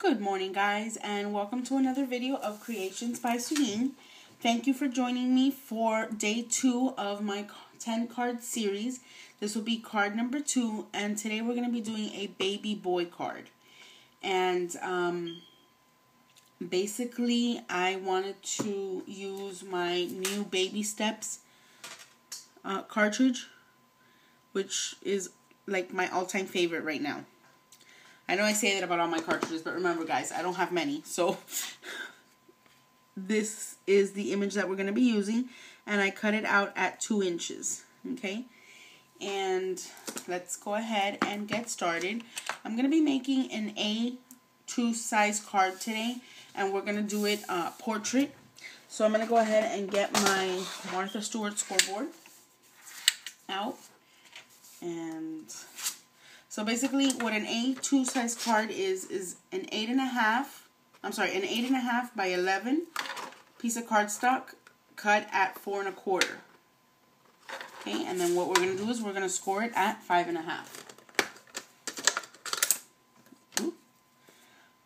Good morning, guys, and welcome to another video of Creations by Suyin. Thank you for joining me for day 2 of my 10 card series. This will be card number 2, and today we're going to be doing a baby boy card. And basically, I wanted to use my new Baby Steps cartridge, which is like my all-time favorite right now. I know I say that about all my cartridges, but remember, guys, I don't have many. So this is the image that we're going to be using, and I cut it out at 2 inches, okay? And let's go ahead and get started. I'm going to be making an A2 size card today, and we're going to do it portrait. So I'm going to go ahead and get my Martha Stewart scoreboard out. And so basically what an A2 size card is an 8.5 by 11 piece of cardstock cut at 4 1/4. Okay, and then what we're going to do is we're going to score it at 5.5.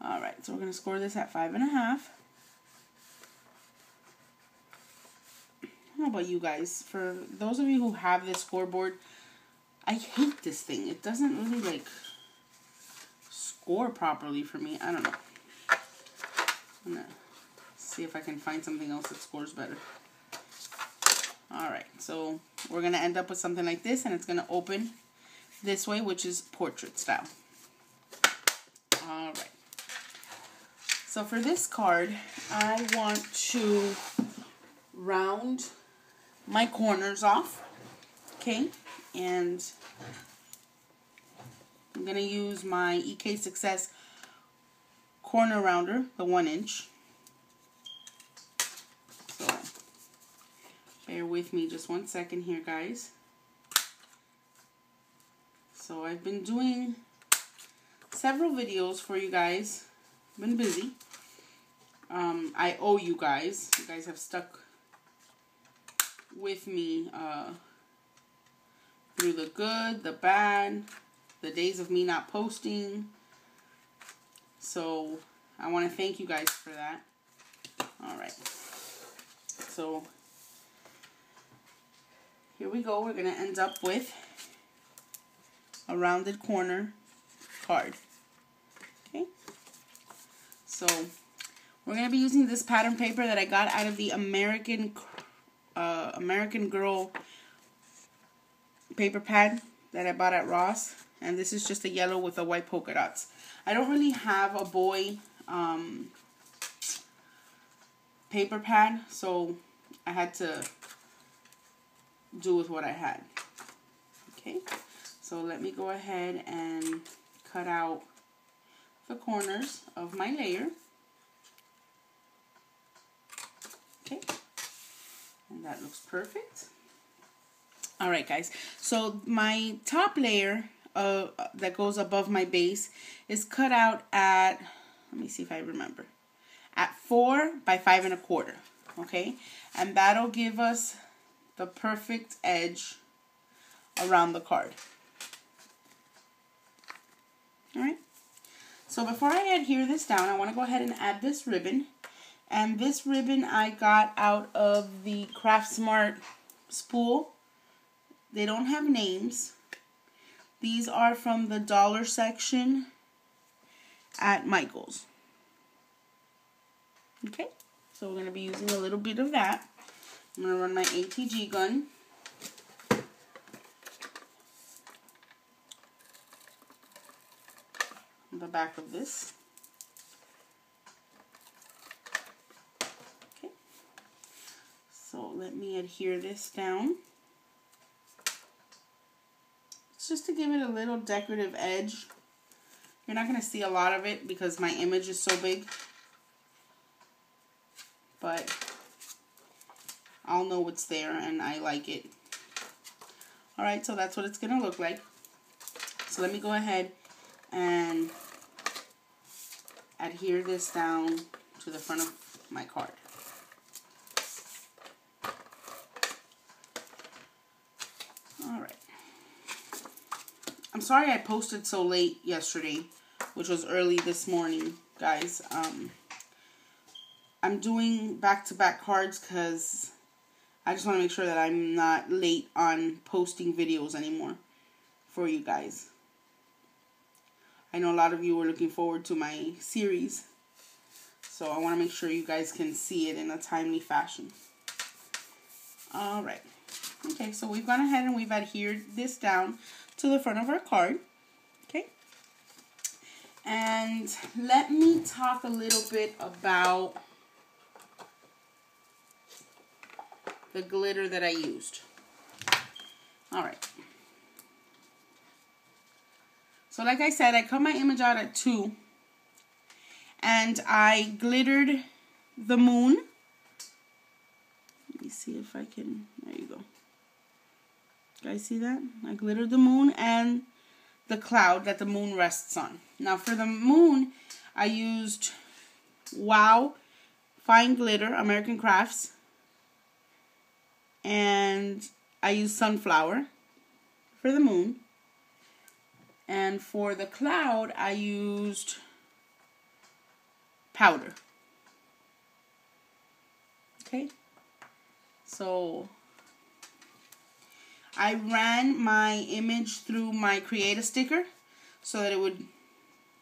Alright, so we're going to score this at 5.5. How about you guys? For those of you who have this scoreboard, I hate this thing. It doesn't really, like, score properly for me. I don't know. I'm going to see if I can find something else that scores better. Alright, so we're going to end up with something like this, and it's going to open this way, which is portrait style. Alright. So for this card, I want to round my corners off. Okay? And I'm going to use my EK Success corner rounder, the 1 inch. So, bear with me just 1 second here, guys. So, I've been doing several videos for you guys. I've been busy. I owe you guys. You guys have stuck with me, through the good, the bad, the days of me not posting. So I want to thank you guys for that. Alright. So here we go. We're going to end up with a rounded corner card. Okay. So we're going to be using this pattern paper that I got out of the American Girl paper pad that I bought at Ross, and this is just a yellow with a white polka dots. I don't really have a boy paper pad, so I had to do with what I had. Okay, so let me go ahead and cut out the corners of my layer. Okay, and that looks perfect. Alright, guys, so my top layer that goes above my base is cut out at, let me see if I remember, at 4 by 5 1/4, okay? And that'll give us the perfect edge around the card. Alright, so before I adhere this down, I want to go ahead and add this ribbon. And this ribbon I got out of the Craft Smart spool. They don't have names. These are from the dollar section at Michael's. Okay, so we're going to be using a little bit of that. I'm going to run my ATG gun. On the back of this. Okay, so let me adhere this down. Just to give it a little decorative edge. You're not going to see a lot of it because my image is so big. But I'll know it's there and I like it. Alright, so that's what it's going to look like. So let me go ahead and adhere this down to the front of my card. Alright. I'm sorry I posted so late yesterday, which was early this morning. guys. I'm doing back-to-back cards because I just want to make sure that I'm not late on posting videos anymore for you guys. I know a lot of you are looking forward to my series, so I want to make sure you guys can see it in a timely fashion. Alright. Okay, so we've gone ahead and we've adhered this down to the front of our card. Okay. And let me talk a little bit about the glitter that I used. Alright. So like I said, I cut my image out at 2. And I glittered the moon. Let me see if I can, there you go. You guys see that? I glittered the moon and the cloud that the moon rests on. Now for the moon, I used Wow Fine Glitter, American Crafts. And I used Sunflower for the moon. And for the cloud, I used powder. Okay. So I ran my image through my Create a Sticker so that it would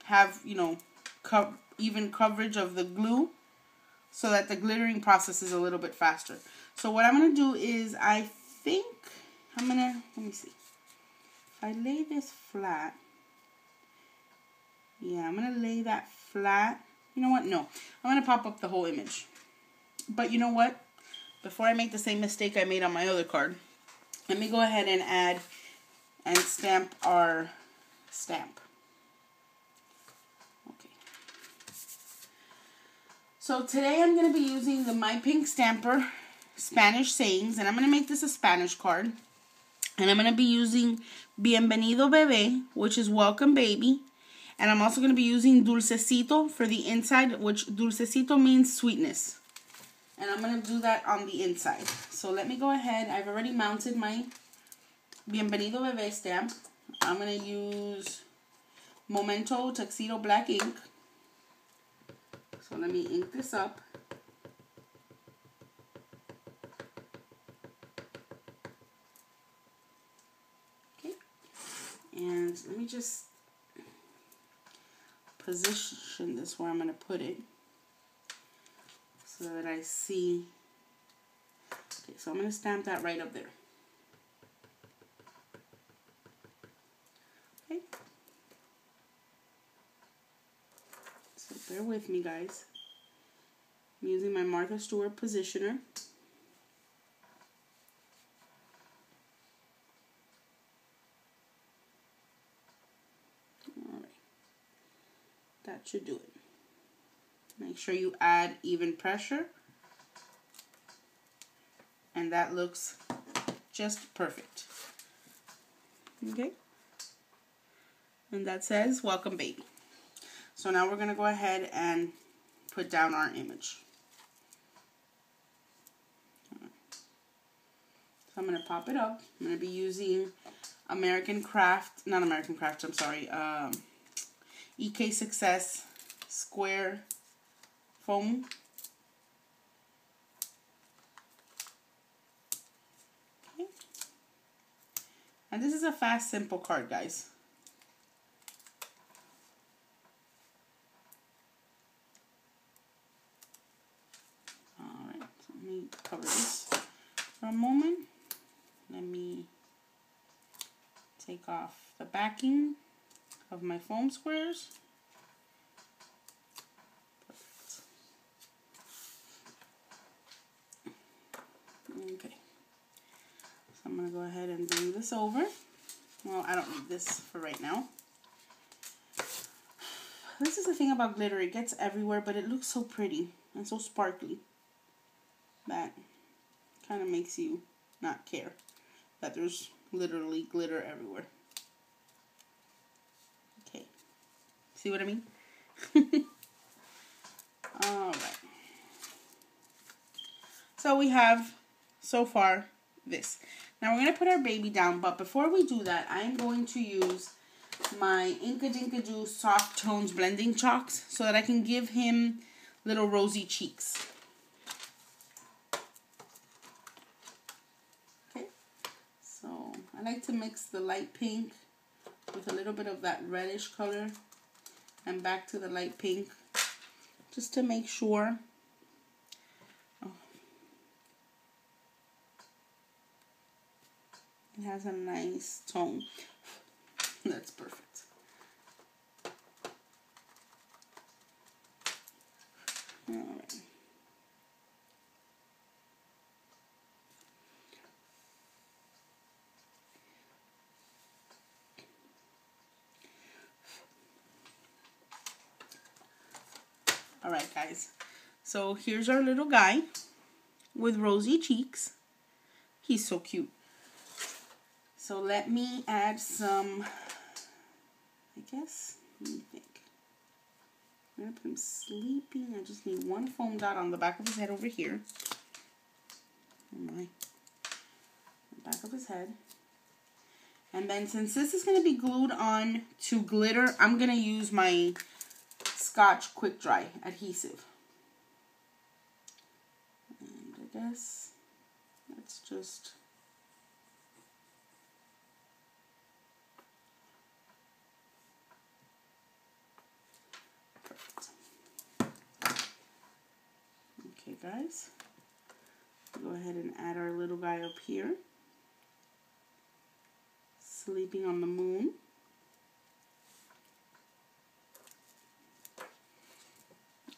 have, you know, even coverage of the glue so that the glittering process is a little bit faster. So what I'm going to do is I think I'm going to, let me see. If I lay this flat, yeah, I'm going to lay that flat. You know what? No, I'm going to pop up the whole image. But you know what? Before I make the same mistake I made on my other card, let me go ahead and add and stamp our stamp. Okay. So today I'm going to be using the My Pink Stamper Spanish Sayings, and I'm going to make this a Spanish card. And I'm going to be using Bienvenido Bebé, which is Welcome Baby. And I'm also going to be using Dulcecito for the inside, which Dulcecito means sweetness. And I'm going to do that on the inside. So let me go ahead. I've already mounted my Bienvenido Bebé stamp. I'm going to use Momento Tuxedo Black ink. So let me ink this up. Okay. And let me just position this where I'm going to put it so that I see. Okay, so I'm going to stamp that right up there. Okay. So bear with me, guys. I'm using my Martha Stewart positioner. Alright. That should do it. Make sure you add even pressure. And that looks just perfect. Okay. And that says, Welcome Baby. So now we're going to go ahead and put down our image. So I'm going to pop it up. I'm going to be using EK Success Square Foam. Okay. And this is a fast, simple card, guys. Alright, so let me cover this for a moment. Let me take off the backing of my foam squares. Okay, so I'm going to go ahead and bring this over. Well, I don't need this for right now. This is the thing about glitter. It gets everywhere, but it looks so pretty and so sparkly. That kind of makes you not care that there's literally glitter everywhere. Okay, see what I mean? Alright. So we have, so far, this. Now we're going to put our baby down, but before we do that, I'm going to use my Inka Dinka Doo Soft Tones Blending Chalks so that I can give him little rosy cheeks. Okay, so I like to mix the light pink with a little bit of that reddish color and back to the light pink just to make sure. It has a nice tone. That's perfect. All right. All right, guys. So here's our little guy with rosy cheeks. He's so cute. So let me add some, I guess, let me think. I'm going to put him sleeping. I just need one foam dot on the back of his head over here. Oh my. The back of his head. And then since this is going to be glued on to glitter, I'm going to use my Scotch Quick Dry adhesive. And I guess let's just... Okay, guys, go ahead and add our little guy up here, sleeping on the moon.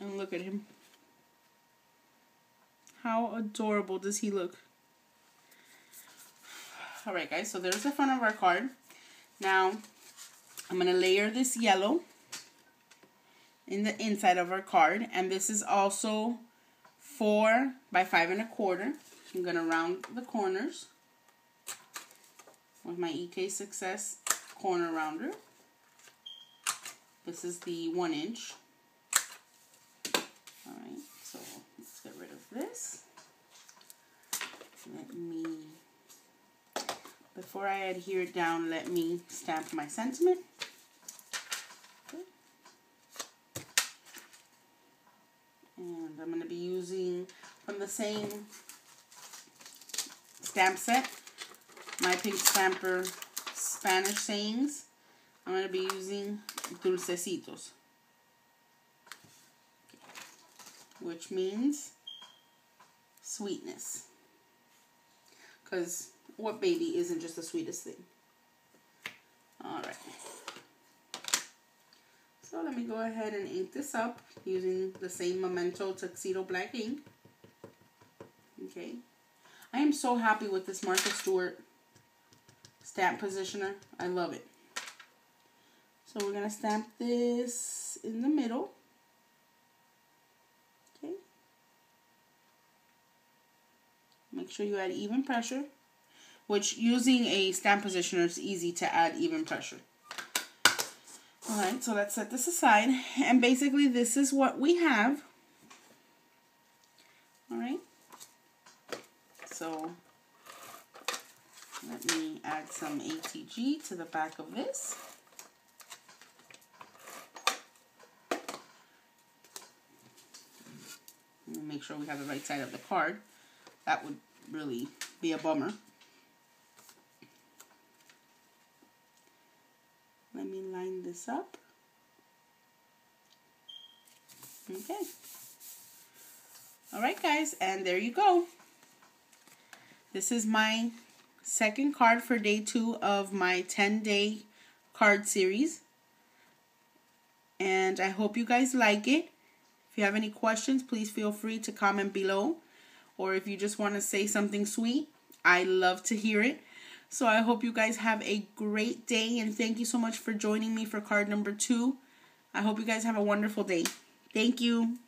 And look at him. How adorable does he look? Alright, guys, so there's the front of our card. Now, I'm going to layer this yellow in the inside of our card, and this is also 4 by 5 1/4. I'm going to round the corners with my EK Success corner rounder. This is the 1 inch. Alright, so let's get rid of this. Before I adhere it down, let me stamp my sentiment. Okay. And I'm going to be using from the same stamp set, My Pink Stamper Spanish Sayings. I'm going to be using Dulcecitos, which means sweetness. Because what baby isn't just the sweetest thing? Alright. So let me go ahead and ink this up using the same Memento Tuxedo Black ink. Okay. I am so happy with this Martha Stewart stamp positioner. I love it. So we're going to stamp this in the middle. Okay. Make sure you add even pressure, which using a stamp positioner is easy to add even pressure. Alright, so let's set this aside. And basically this is what we have. Alright. So let me add some ATG to the back of this. Make sure we have the right side of the card. That would really be a bummer. Let me line this up. Okay. Alright, guys, and there you go. This is my second card for day 2 of my 10-day card series. And I hope you guys like it. If you have any questions, please feel free to comment below. Or if you just want to say something sweet, I love to hear it. So I hope you guys have a great day, and thank you so much for joining me for card number 2. I hope you guys have a wonderful day. Thank you.